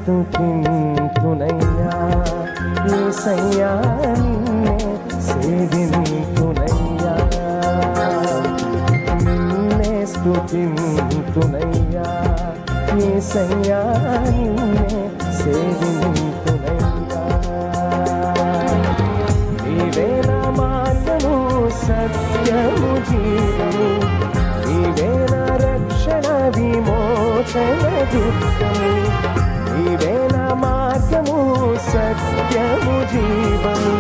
స్తుతింతునయ్యా యేసయ్యా నిన్నే సేవింతునయ్యా నిన్నే స్తుతింతునయ్యా యేసయ్యా నిన్నే సేవింతునయ్యా నీవే నా మార్గము సత్యము జీవము నీవే నా రక్షణ విమోచన దుఃఖము నీవే నా మార్గము సత్యము జీవము